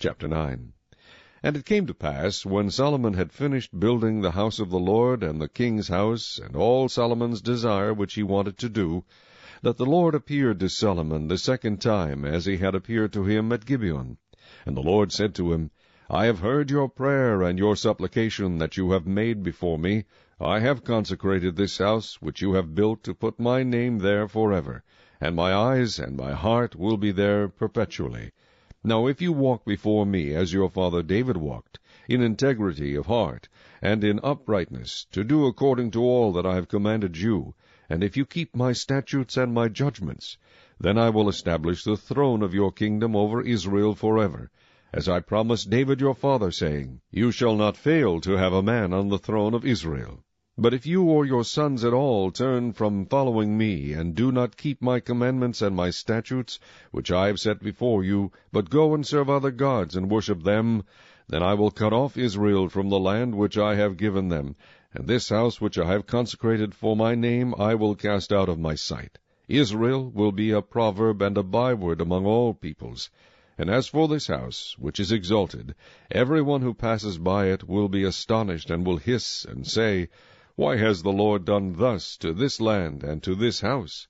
Chapter 9. And it came to pass, when Solomon had finished building the house of the Lord, and the king's house, and all Solomon's desire which he wanted to do, that the Lord appeared to Solomon the second time, as he had appeared to him at Gibeon. And the Lord said to him, I have heard your prayer and your supplication that you have made before me. I have consecrated this house which you have built to put my name there forever, and my eyes and my heart will be there perpetually. Now if you walk before me as your father David walked, in integrity of heart, and in uprightness, to do according to all that I have commanded you, and if you keep my statutes and my judgments, then I will establish the throne of your kingdom over Israel forever, as I promised David your father, saying, You shall not fail to have a man on the throne of Israel. But if you or your sons at all turn from following me, and do not keep my commandments and my statutes, which I have set before you, but go and serve other gods, and worship them, then I will cut off Israel from the land which I have given them, and this house which I have consecrated for my name I will cast out of my sight. Israel will be a proverb and a byword among all peoples. And as for this house, which is exalted, every one who passes by it will be astonished, and will hiss, and say, Why has the Lord done thus to this land and to this house?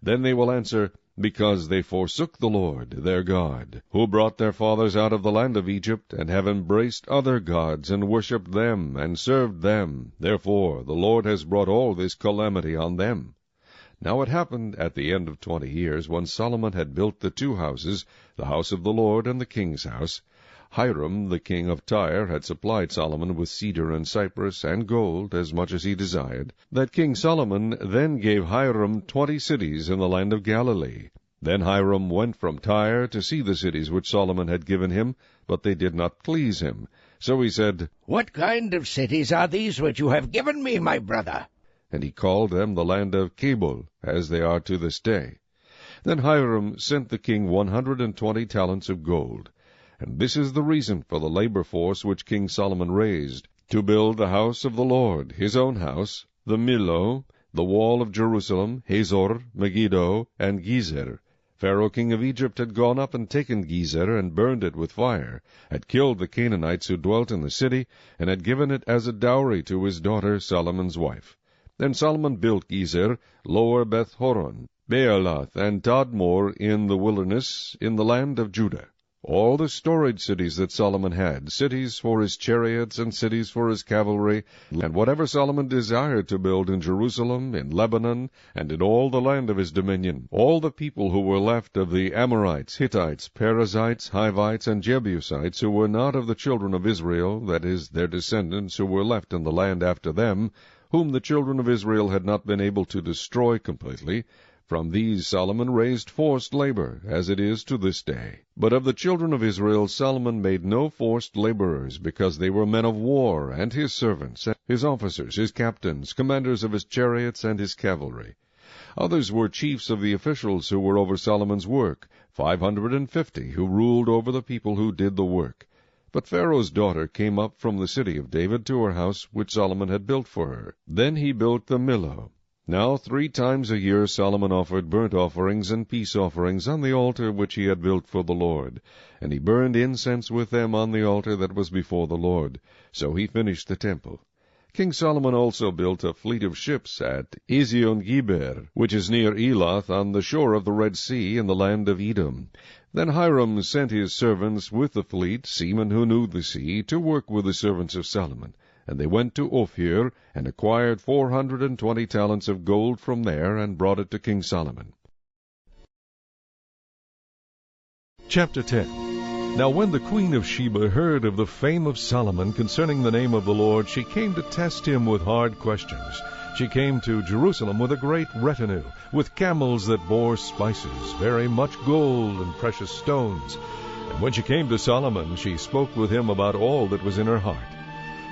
Then they will answer, Because they forsook the Lord their God, who brought their fathers out of the land of Egypt, and have embraced other gods, and worshipped them, and served them. Therefore the Lord has brought all this calamity on them. Now it happened at the end of 20 years, when Solomon had built the 2 houses, the house of the Lord and the king's house. Hiram the king of Tyre had supplied Solomon with cedar and cypress and gold, as much as he desired. That King Solomon then gave Hiram 20 cities in the land of Galilee. Then Hiram went from Tyre to see the cities which Solomon had given him, but they did not please him. So he said, What kind of cities are these which you have given me, my brother? And he called them the land of Cabul, as they are to this day. Then Hiram sent the king 120 talents of gold. And this is the reason for the labor force which King Solomon raised, to build the house of the Lord, his own house, the Millo, the wall of Jerusalem, Hazor, Megiddo, and Gezer. Pharaoh king of Egypt had gone up and taken Gezer, and burned it with fire, had killed the Canaanites who dwelt in the city, and had given it as a dowry to his daughter Solomon's wife. Then Solomon built Gezer, Lower Beth-horon, Baalath, and Tadmor in the wilderness, in the land of Judah. All the storage cities that Solomon had, cities for his chariots and cities for his cavalry, and whatever Solomon desired to build in Jerusalem, in Lebanon, and in all the land of his dominion, all the people who were left of the Amorites, Hittites, Perizzites, Hivites, and Jebusites, who were not of the children of Israel, that is, their descendants who were left in the land after them, whom the children of Israel had not been able to destroy completely, from these Solomon raised forced labor, as it is to this day. But of the children of Israel Solomon made no forced laborers, because they were men of war, and his servants, his officers, his captains, commanders of his chariots and his cavalry. Others were chiefs of the officials who were over Solomon's work, 550, who ruled over the people who did the work. But Pharaoh's daughter came up from the city of David to her house, which Solomon had built for her. Then he built the Millo. Now 3 times a year Solomon offered burnt offerings and peace offerings on the altar which he had built for the Lord, and he burned incense with them on the altar that was before the Lord. So he finished the temple. King Solomon also built a fleet of ships at Ezion-Geber, which is near Elath, on the shore of the Red Sea, in the land of Edom. Then Hiram sent his servants with the fleet, seamen who knew the sea, to work with the servants of Solomon. And they went to Ophir, and acquired 420 talents of gold from there, and brought it to King Solomon. Chapter 10. Now when the queen of Sheba heard of the fame of Solomon concerning the name of the Lord, she came to test him with hard questions. She came to Jerusalem with a great retinue, with camels that bore spices, very much gold and precious stones. And when she came to Solomon, she spoke with him about all that was in her heart.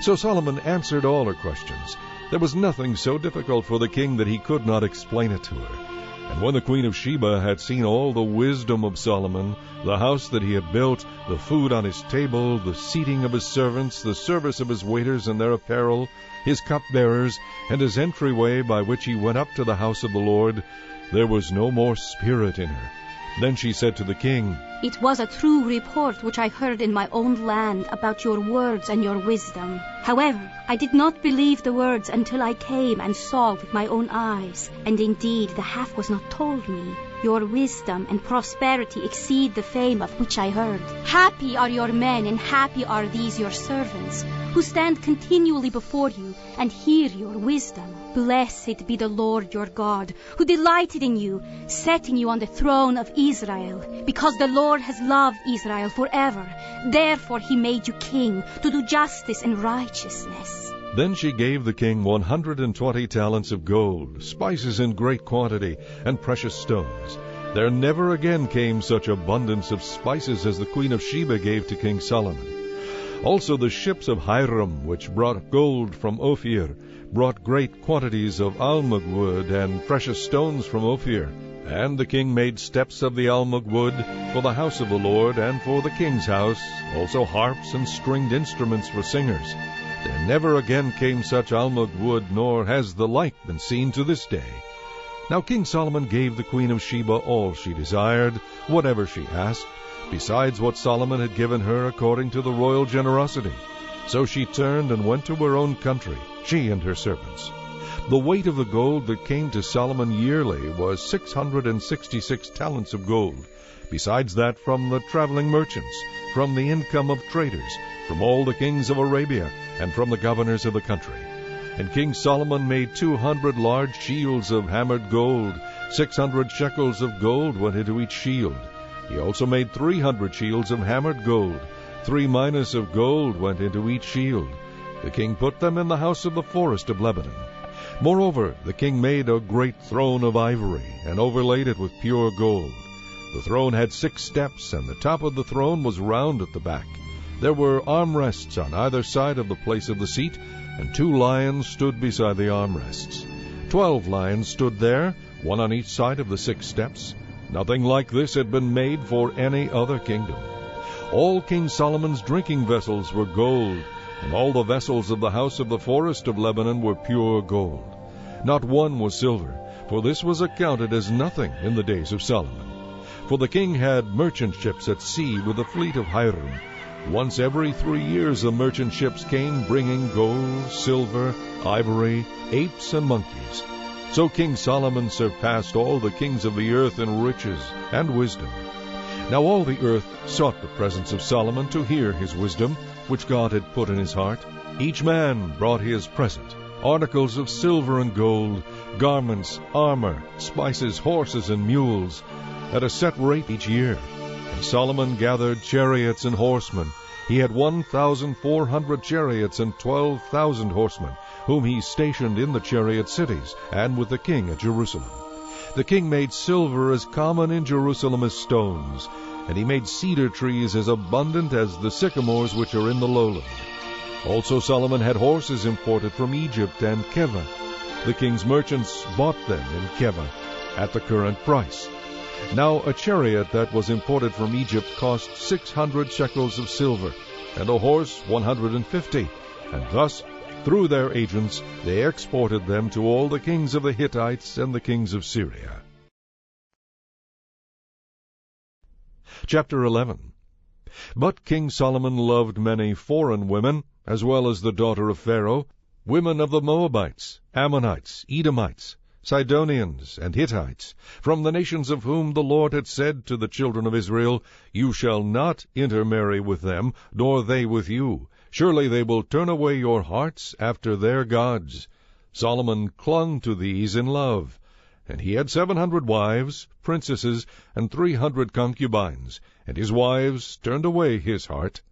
So Solomon answered all her questions. There was nothing so difficult for the king that he could not explain it to her. And when the queen of Sheba had seen all the wisdom of Solomon, the house that he had built, the food on his table, the seating of his servants, the service of his waiters and their apparel, his cupbearers, and his entryway by which he went up to the house of the Lord, there was no more spirit in her. Then she said to the king, It was a true report which I heard in my own land about your words and your wisdom. However, I did not believe the words until I came and saw with my own eyes. And indeed, the half was not told me. Your wisdom and prosperity exceed the fame of which I heard. Happy are your men, and happy are these your servants, who stand continually before you and hear your wisdom. Blessed be the Lord your God, who delighted in you, setting you on the throne of Israel. Because the Lord has loved Israel forever, therefore he made you king, to do justice and righteousness. Then she gave the king 120 talents of gold, spices in great quantity, and precious stones. There never again came such abundance of spices as the queen of Sheba gave to King Solomon. Also the ships of Hiram, which brought gold from Ophir, brought great quantities of almug wood and precious stones from Ophir. And the king made steps of the almug wood for the house of the Lord and for the king's house, also harps and stringed instruments for singers. There never again came such almug wood, nor has the like been seen to this day. Now King Solomon gave the queen of Sheba all she desired, whatever she asked, besides what Solomon had given her according to the royal generosity. So she turned and went to her own country, she and her servants. The weight of the gold that came to Solomon yearly was 666 talents of gold, besides that from the traveling merchants, from the income of traders, from all the kings of Arabia, and from the governors of the country. And King Solomon made 200 large shields of hammered gold. 600 shekels of gold went into each shield. He also made 300 shields of hammered gold. 3 minas of gold went into each shield. The king put them in the house of the forest of Lebanon. Moreover, the king made a great throne of ivory, and overlaid it with pure gold. The throne had 6 steps, and the top of the throne was round at the back. There were armrests on either side of the place of the seat, and 2 lions stood beside the armrests. 12 lions stood there, one on each side of the 6 steps. Nothing like this had been made for any other kingdom. All King Solomon's drinking vessels were gold, and all the vessels of the house of the forest of Lebanon were pure gold. Not one was silver, for this was accounted as nothing in the days of Solomon. For the king had merchant ships at sea with the fleet of Hiram. Once every 3 years the merchant ships came, bringing gold, silver, ivory, apes, and monkeys. So King Solomon surpassed all the kings of the earth in riches and wisdom. Now all the earth sought the presence of Solomon to hear his wisdom, which God had put in his heart. Each man brought his present, articles of silver and gold, garments, armor, spices, horses, and mules, at a set rate each year. And Solomon gathered chariots and horsemen. He had 1,400 chariots and 12,000 horsemen, whom he stationed in the chariot cities, and with the king at Jerusalem. The king made silver as common in Jerusalem as stones, and he made cedar trees as abundant as the sycamores which are in the lowland. Also Solomon had horses imported from Egypt and Keva. The king's merchants bought them in Keva at the current price. Now a chariot that was imported from Egypt cost 600 shekels of silver, and a horse 150, and thus, through their agents, they exported them to all the kings of the Hittites and the kings of Syria. Chapter 11. But King Solomon loved many foreign women, as well as the daughter of Pharaoh, women of the Moabites, Ammonites, Edomites, Sidonians, and Hittites, from the nations of whom the Lord had said to the children of Israel, You shall not intermarry with them, nor they with you. Surely they will turn away your hearts after their gods. Solomon clung to these in love. And he had 700 wives, princesses, and 300 concubines, and his wives turned away his heart.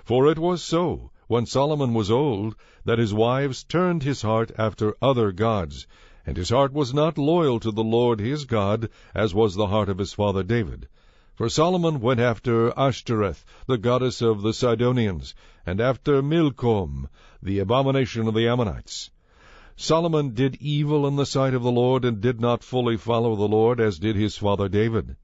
For it was so, when Solomon was old, that his wives turned his heart after other gods, and his heart was not loyal to the Lord his God, as was the heart of his father David. For Solomon went after Ashtoreth, the goddess of the Sidonians, and after Milcom, the abomination of the Ammonites. Solomon did evil in the sight of the Lord, and did not fully follow the Lord, as did his father David.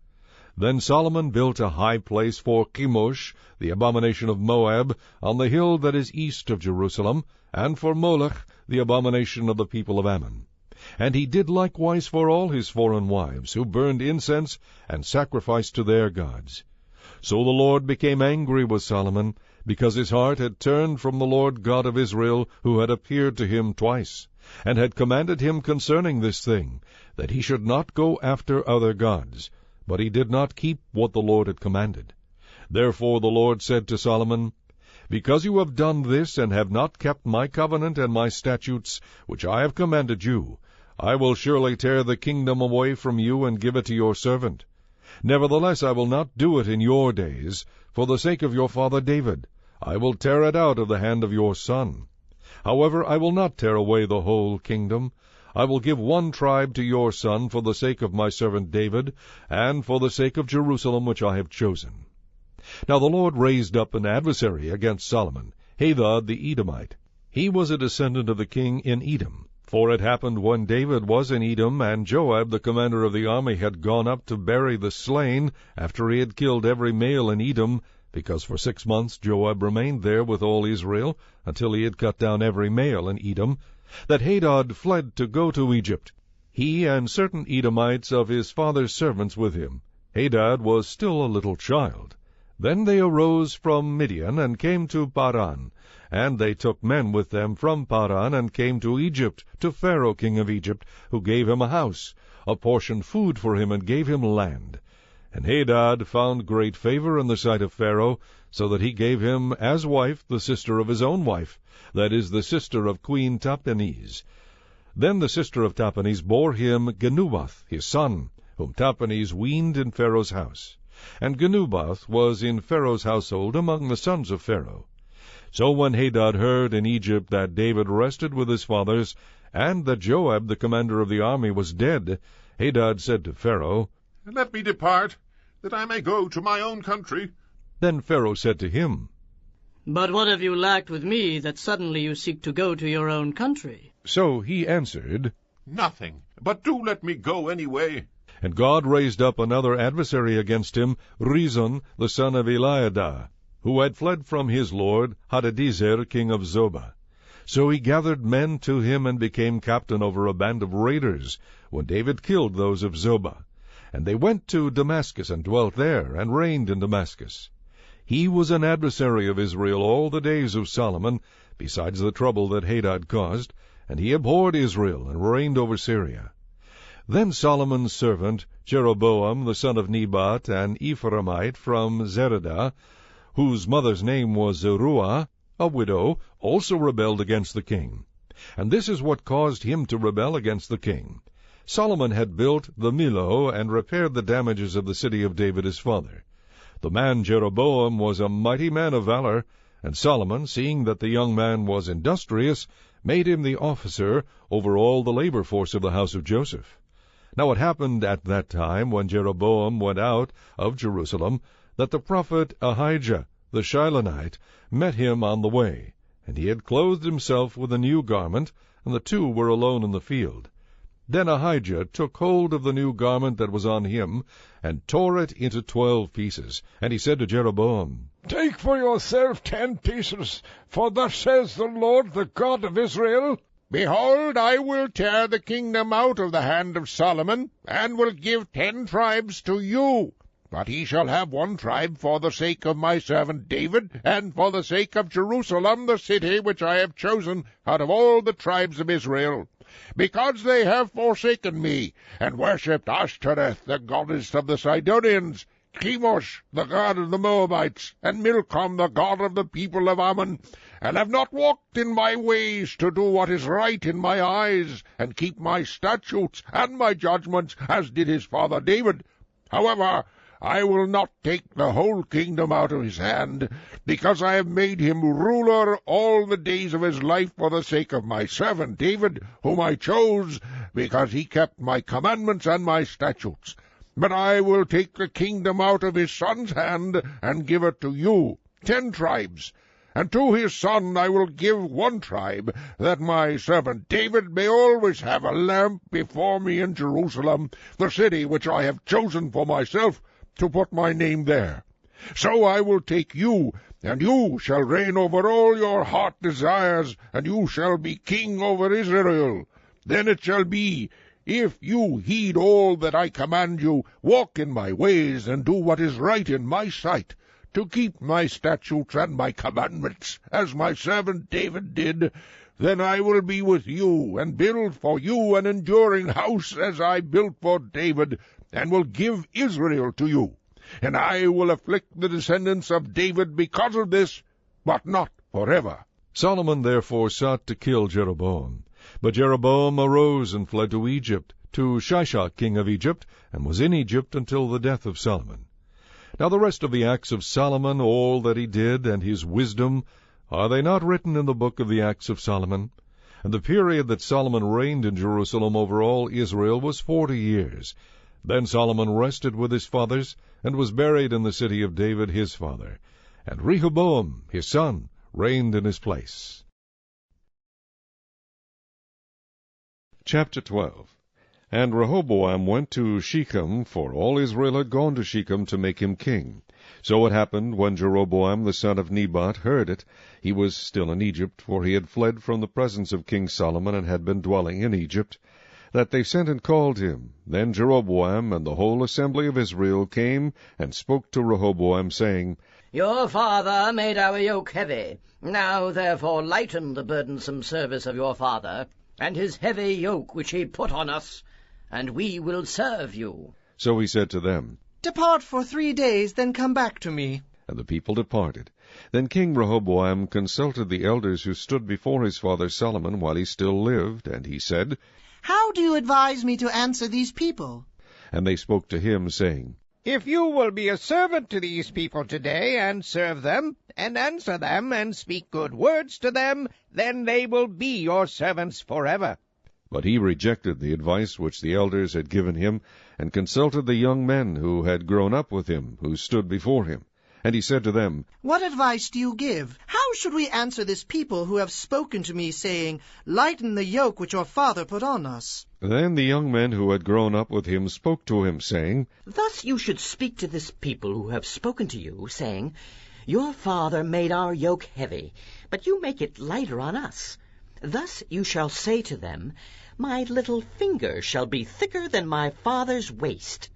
Then Solomon built a high place for Chemosh, the abomination of Moab, on the hill that is east of Jerusalem, and for Moloch, the abomination of the people of Ammon. And he did likewise for all his foreign wives, who burned incense and sacrificed to their gods. So the Lord became angry with Solomon, because his heart had turned from the Lord God of Israel, who had appeared to him twice, and had commanded him concerning this thing, that he should not go after other gods. But he did not keep what the Lord had commanded. Therefore the Lord said to Solomon, Because you have done this, and have not kept my covenant and my statutes, which I have commanded you, I will surely tear the kingdom away from you, and give it to your servant. Nevertheless I will not do it in your days, for the sake of your father David. I will tear it out of the hand of your son. However, I will not tear away the whole kingdom. I will give one tribe to your son for the sake of my servant David, and for the sake of Jerusalem which I have chosen. Now the Lord raised up an adversary against Solomon, Hadad the Edomite. He was a descendant of the king in Edom. For it happened when David was in Edom, and Joab the commander of the army had gone up to bury the slain, after he had killed every male in Edom, because for 6 months Joab remained there with all Israel, until he had cut down every male in Edom, that Hadad fled to go to Egypt, he and certain Edomites of his father's servants with him. Hadad was still a little child. Then they arose from Midian, and came to Paran. And they took men with them from Paran, and came to Egypt, to Pharaoh king of Egypt, who gave him a house, apportioned food for him, and gave him land. And Hadad found great favor in the sight of Pharaoh, so that he gave him as wife the sister of his own wife, that is, the sister of Queen Tahpenes. Then the sister of Tahpenes bore him Genubath his son, whom Tahpenes weaned in Pharaoh's house. And Genubath was in Pharaoh's household among the sons of Pharaoh. So when Hadad heard in Egypt that David rested with his fathers, and that Joab the commander of the army was dead, Hadad said to Pharaoh, Let me depart, that I may go to my own country. Then Pharaoh said to him, But what have you lacked with me, that suddenly you seek to go to your own country? So he answered, Nothing, but do let me go anyway. And God raised up another adversary against him, Rezon the son of Eliadah, who had fled from his lord, Hadadezer king of Zobah. So he gathered men to him, and became captain over a band of raiders, when David killed those of Zobah. And they went to Damascus, and dwelt there, and reigned in Damascus. He was an adversary of Israel all the days of Solomon, besides the trouble that Hadad caused, and he abhorred Israel, and reigned over Syria. Then Solomon's servant, Jeroboam the son of Nebat, an Ephraimite from Zeradah, whose mother's name was Zeruah, a widow, also rebelled against the king. And this is what caused him to rebel against the king. Solomon had built the Millo, and repaired the damages of the city of David his father. The man Jeroboam was a mighty man of valor, and Solomon, seeing that the young man was industrious, made him the officer over all the labor force of the house of Joseph. Now it happened at that time, when Jeroboam went out of Jerusalem, that the prophet Ahijah the Shilonite met him on the way, and he had clothed himself with a new garment, and the two were alone in the field. Then Ahijah took hold of the new garment that was on him, and tore it into 12 pieces. And he said to Jeroboam, Take for yourself 10 pieces, for thus says the Lord, the God of Israel, Behold, I will tear the kingdom out of the hand of Solomon, and will give 10 tribes to you. But he shall have 1 tribe for the sake of my servant David, and for the sake of Jerusalem, the city which I have chosen out of all the tribes of Israel. Because they have forsaken me, and worshipped Ashtoreth, the goddess of the Sidonians, Chemosh, the god of the Moabites, and Milcom, the god of the people of Ammon, and have not walked in my ways to do what is right in my eyes, and keep my statutes and my judgments, as did his father David. However, I will not take the whole kingdom out of his hand, because I have made him ruler all the days of his life for the sake of my servant David, whom I chose, because he kept my commandments and my statutes. But I will take the kingdom out of his son's hand, and give it to you, 10 tribes. And to his son I will give 1 tribe, that my servant David may always have a lamp before me in Jerusalem, the city which I have chosen for myself, to put my name there. So I will take you, and you shall reign over all your heart desires, and you shall be king over Israel. Then it shall be, if you heed all that I command you, walk in my ways, and do what is right in my sight, to keep my statutes and my commandments, as my servant David did, then I will be with you, and build for you an enduring house, as I built for David, and will give Israel to you. And I will afflict the descendants of David because of this, but not forever. Solomon therefore sought to kill Jeroboam. But Jeroboam arose and fled to Egypt, to Shishak king of Egypt, and was in Egypt until the death of Solomon. Now the rest of the acts of Solomon, all that he did, and his wisdom, are they not written in the book of the acts of Solomon? And the period that Solomon reigned in Jerusalem over all Israel was 40 years. Then Solomon rested with his fathers, and was buried in the city of David his father. And Rehoboam his son reigned in his place. Chapter 12. And Rehoboam went to Shechem, for all Israel had gone to Shechem to make him king. So it happened, when Jeroboam the son of Nebat heard it, he was still in Egypt, for he had fled from the presence of King Solomon, and had been dwelling in Egypt, that they sent and called him. Then Jeroboam and the whole assembly of Israel came and spoke to Rehoboam, saying, Your father made our yoke heavy. Now therefore lighten the burdensome service of your father, and his heavy yoke which he put on us, and we will serve you. So he said to them, Depart for 3 days, then come back to me. And the people departed. Then King Rehoboam consulted the elders who stood before his father Solomon while he still lived, and he said, How do you advise me to answer these people? And they spoke to him, saying, If you will be a servant to these people today, and serve them, and answer them, and speak good words to them, then they will be your servants forever. But he rejected the advice which the elders had given him, and consulted the young men who had grown up with him, who stood before him. And he said to them, What advice do you give? How should we answer this people who have spoken to me, saying, Lighten the yoke which your father put on us? Then the young men who had grown up with him spoke to him, saying, Thus you should speak to this people who have spoken to you, saying, Your father made our yoke heavy, but you make it lighter on us. Thus you shall say to them, My little finger shall be thicker than my father's waist.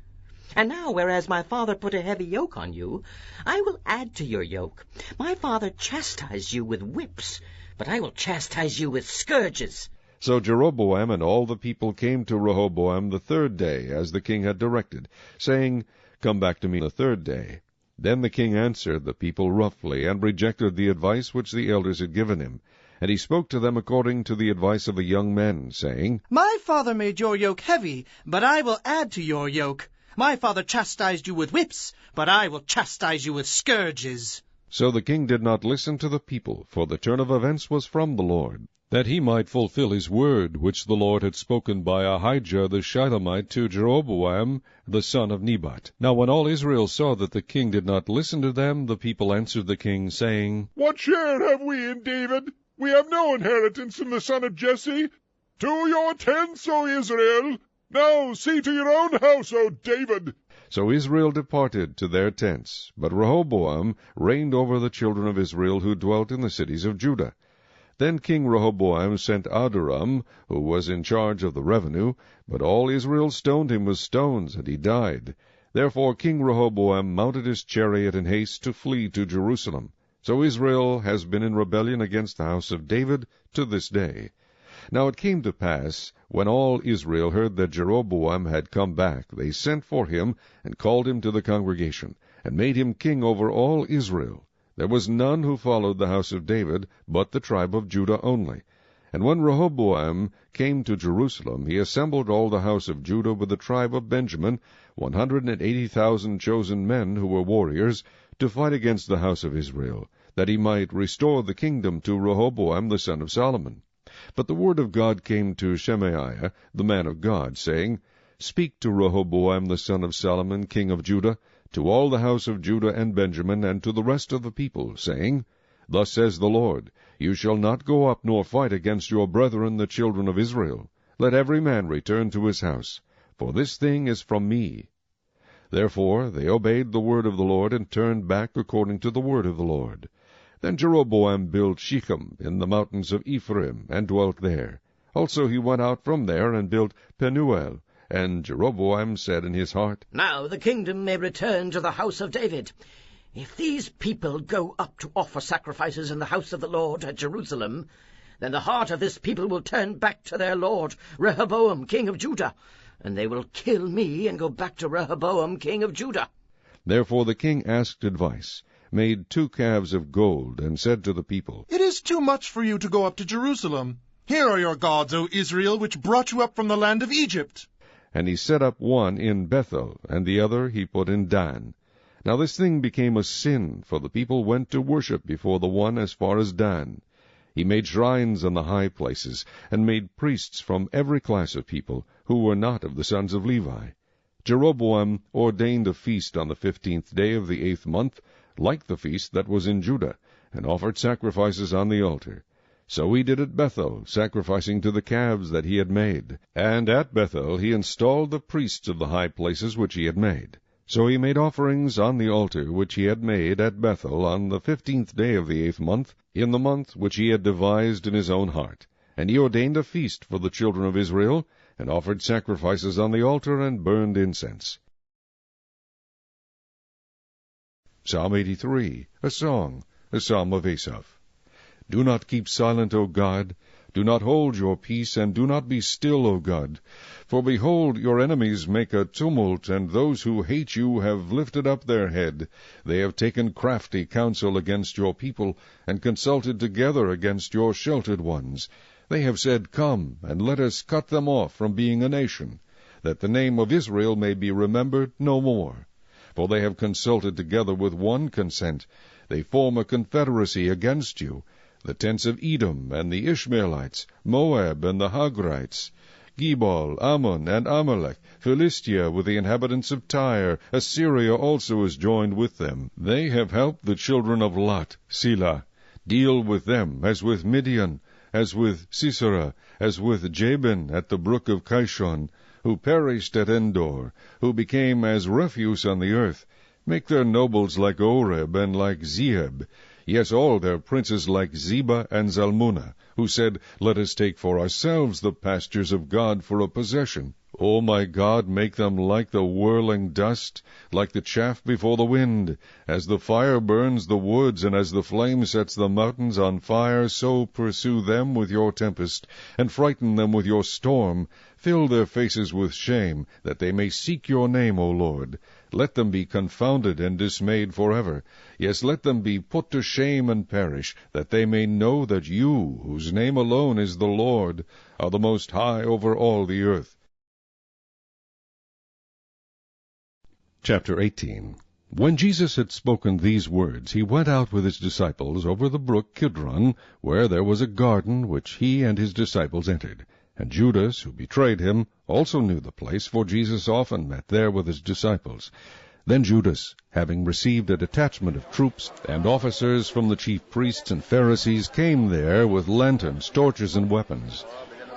And now, whereas my father put a heavy yoke on you, I will add to your yoke. My father chastised you with whips, but I will chastise you with scourges. So Jeroboam and all the people came to Rehoboam the 3rd day, as the king had directed, saying, Come back to me the 3rd day. Then the king answered the people roughly, and rejected the advice which the elders had given him. And he spoke to them according to the advice of the young men, saying, My father made your yoke heavy, but I will add to your yoke. My father chastised you with whips, but I will chastise you with scourges. So the king did not listen to the people, for the turn of events was from the Lord, that he might fulfill his word, which the Lord had spoken by Ahijah the Shilonite to Jeroboam the son of Nebat. Now when all Israel saw that the king did not listen to them, the people answered the king, saying, What share have we in David? We have no inheritance in the son of Jesse. To your tents, O Israel! Now see to your own house, O David! So Israel departed to their tents, but Rehoboam reigned over the children of Israel who dwelt in the cities of Judah. Then King Rehoboam sent Adoram, who was in charge of the revenue, but all Israel stoned him with stones, and he died. Therefore King Rehoboam mounted his chariot in haste to flee to Jerusalem. So Israel has been in rebellion against the house of David to this day. Now it came to pass, when all Israel heard that Jeroboam had come back, they sent for him, and called him to the congregation, and made him king over all Israel. There was none who followed the house of David, but the tribe of Judah only. And when Rehoboam came to Jerusalem, he assembled all the house of Judah with the tribe of Benjamin, 180,000 chosen men who were warriors, to fight against the house of Israel, that he might restore the kingdom to Rehoboam the son of Solomon. But the word of God came to Shemaiah, the man of God, saying, Speak to Rehoboam the son of Solomon, king of Judah, to all the house of Judah and Benjamin, and to the rest of the people, saying, Thus says the Lord, You shall not go up nor fight against your brethren the children of Israel. Let every man return to his house, for this thing is from me. Therefore they obeyed the word of the Lord, and turned back according to the word of the Lord. Then Jeroboam built Shechem in the mountains of Ephraim, and dwelt there. Also he went out from there and built Penuel. And Jeroboam said in his heart, Now the kingdom may return to the house of David. If these people go up to offer sacrifices in the house of the Lord at Jerusalem, then the heart of this people will turn back to their lord, Rehoboam, king of Judah, and they will kill me and go back to Rehoboam, king of Judah. Therefore the king asked advice, made 2 calves of gold, and said to the people, It is too much for you to go up to Jerusalem. Here are your gods, O Israel, which brought you up from the land of Egypt. And he set up one in Bethel, and the other he put in Dan. Now this thing became a sin, for the people went to worship before the one as far as Dan. He made shrines on the high places, and made priests from every class of people, who were not of the sons of Levi. Jeroboam ordained a feast on the 15th day of the 8th month, like the feast that was in Judah, and offered sacrifices on the altar. So he did at Bethel, sacrificing to the calves that he had made. And at Bethel he installed the priests of the high places which he had made. So he made offerings on the altar which he had made at Bethel on the 15th day of the 8th month, in the month which he had devised in his own heart. And he ordained a feast for the children of Israel, and offered sacrifices on the altar, and burned incense. Psalm 83, a song, a psalm of Asaph. Do not keep silent, O God. Do not hold your peace, and do not be still, O God. For behold, your enemies make a tumult, and those who hate you have lifted up their head. They have taken crafty counsel against your people, and consulted together against your sheltered ones. They have said, Come, and let us cut them off from being a nation, that the name of Israel may be remembered no more. For they have consulted together with one consent. They form a confederacy against you, the tents of Edom and the Ishmaelites, Moab and the Hagrites, Gebal, Ammon, and Amalek, Philistia with the inhabitants of Tyre, Assyria also is joined with them. They have helped the children of Lot, Selah. Deal with them as with Midian, as with Sisera, as with Jabin at the brook of Kishon, who perished at Endor, who became as refuse on the earth. Make their nobles like Oreb and like Zeheb, yes, all their princes like Zebah and Zalmunna, who said, Let us take for ourselves the pastures of God for a possession. O my God, make them like the whirling dust, like the chaff before the wind. As the fire burns the woods, and as the flame sets the mountains on fire, so pursue them with your tempest, and frighten them with your storm. Fill their faces with shame, that they may seek your name, O Lord. Let them be confounded and dismayed forever. Yes, let them be put to shame and perish, that they may know that you, whose name alone is the Lord, are the Most High over all the earth. Chapter 18. When Jesus had spoken these words, he went out with his disciples over the brook Kidron, where there was a garden which he and his disciples entered. And Judas, who betrayed him, also knew the place, for Jesus often met there with his disciples. Then Judas, having received a detachment of troops and officers from the chief priests and Pharisees, came there with lanterns, torches, and weapons.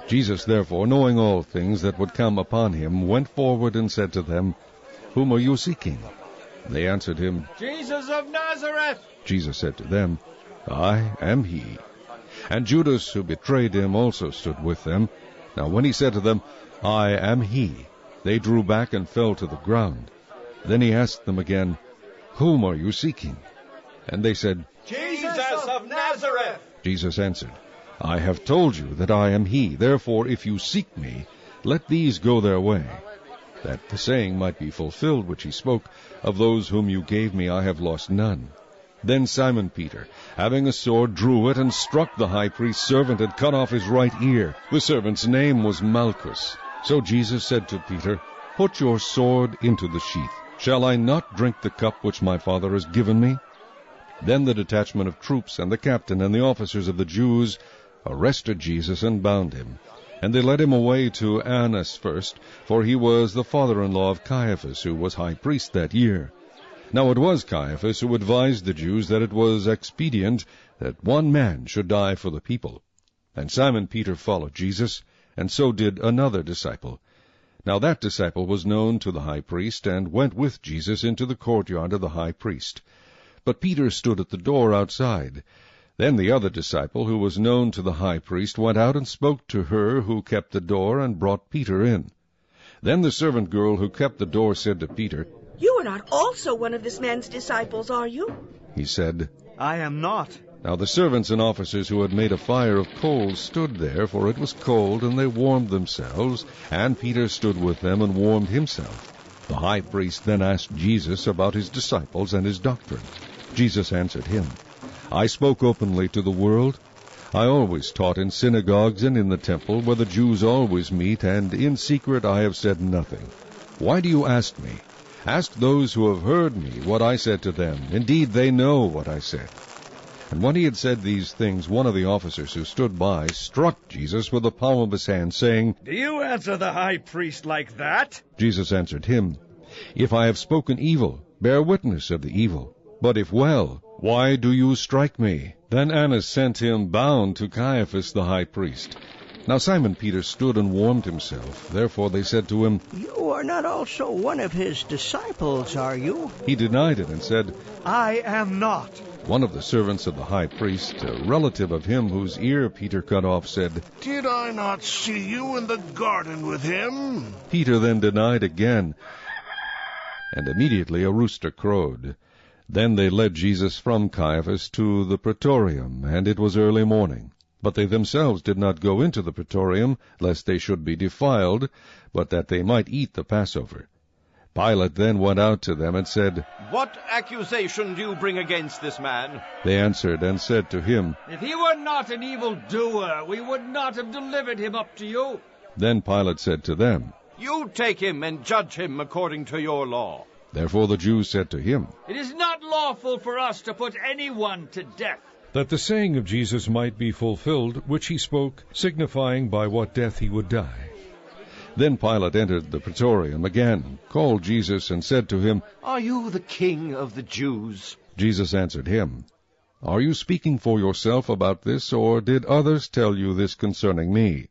Jesus, therefore, knowing all things that would come upon him, went forward and said to them, Whom are you seeking? They answered him, Jesus of Nazareth. Jesus said to them, I am he. And Judas, who betrayed him, also stood with them. Now when he said to them, I am he, they drew back and fell to the ground. Then he asked them again, Whom are you seeking? And they said, Jesus of Nazareth. Jesus answered, I have told you that I am he. Therefore, if you seek me, let these go their way, that the saying might be fulfilled which he spoke, Of those whom you gave me I have lost none. Then Simon Peter, having a sword, drew it, and struck the high priest's servant, and cut off his right ear. The servant's name was Malchus. So Jesus said to Peter, Put your sword into the sheath. Shall I not drink the cup which my Father has given me? Then the detachment of troops and the captain and the officers of the Jews arrested Jesus and bound him. And they led him away to Annas first, for he was the father-in-law of Caiaphas, who was high priest that year. Now it was Caiaphas who advised the Jews that it was expedient that one man should die for the people. And Simon Peter followed Jesus, and so did another disciple. Now that disciple was known to the high priest, and went with Jesus into the courtyard of the high priest. But Peter stood at the door outside. Then the other disciple, who was known to the high priest, went out and spoke to her who kept the door, and brought Peter in. Then the servant girl who kept the door said to Peter, "You are not also one of this man's disciples, are you?" He said, I am not. Now the servants and officers who had made a fire of coals stood there, for it was cold, and they warmed themselves, and Peter stood with them and warmed himself. The high priest then asked Jesus about his disciples and his doctrine. Jesus answered him, I spoke openly to the world. I always taught in synagogues and in the temple, where the Jews always meet, and in secret I have said nothing. Why do you ask me? Ask those who have heard me what I said to them. Indeed, they know what I said. And when he had said these things, one of the officers who stood by struck Jesus with the palm of his hand, saying, Do you answer the high priest like that? Jesus answered him, If I have spoken evil, bear witness of the evil. But if well, why do you strike me? Then Annas sent him bound to Caiaphas the high priest. Now Simon Peter stood and warmed himself. Therefore they said to him, You are not also one of his disciples, are you? He denied it and said, I am not. One of the servants of the high priest, a relative of him whose ear Peter cut off, said, Did I not see you in the garden with him? Peter then denied again, and immediately a rooster crowed. Then they led Jesus from Caiaphas to the praetorium, and it was early morning. But they themselves did not go into the praetorium, lest they should be defiled, but that they might eat the Passover. Pilate then went out to them and said, What accusation do you bring against this man? They answered and said to him, If he were not an evildoer, we would not have delivered him up to you. Then Pilate said to them, You take him and judge him according to your law. Therefore the Jews said to him, It is not lawful for us to put anyone to death. That the saying of Jesus might be fulfilled, which he spoke, signifying by what death he would die. Then Pilate entered the praetorium again, called Jesus, and said to him, Are you the king of the Jews? Jesus answered him, Are you speaking for yourself about this, or did others tell you this concerning me?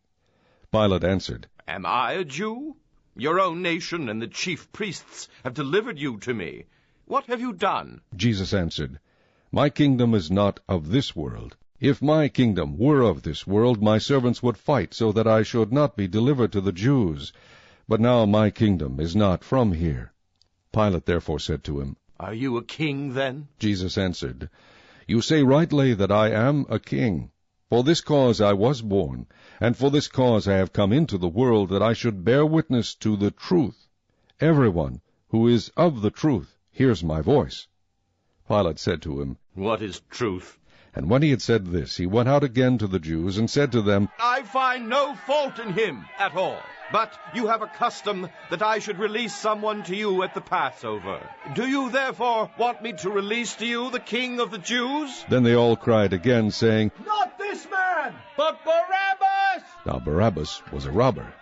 Pilate answered, Am I a Jew? Your own nation and the chief priests have delivered you to me. What have you done? Jesus answered, My kingdom is not of this world. If my kingdom were of this world, my servants would fight so that I should not be delivered to the Jews. But now my kingdom is not from here. Pilate therefore said to him, Are you a king then? Jesus answered, You say rightly that I am a king. For this cause I was born, and for this cause I have come into the world, that I should bear witness to the truth. Everyone who is of the truth hears my voice. Pilate said to him, What is truth? And when he had said this, he went out again to the Jews, and said to them, I find no fault in him at all. But you have a custom that I should release someone to you at the Passover. Do you therefore want me to release to you the king of the Jews? Then they all cried again, saying, Not this man, but Barabbas! Now Barabbas was a robber.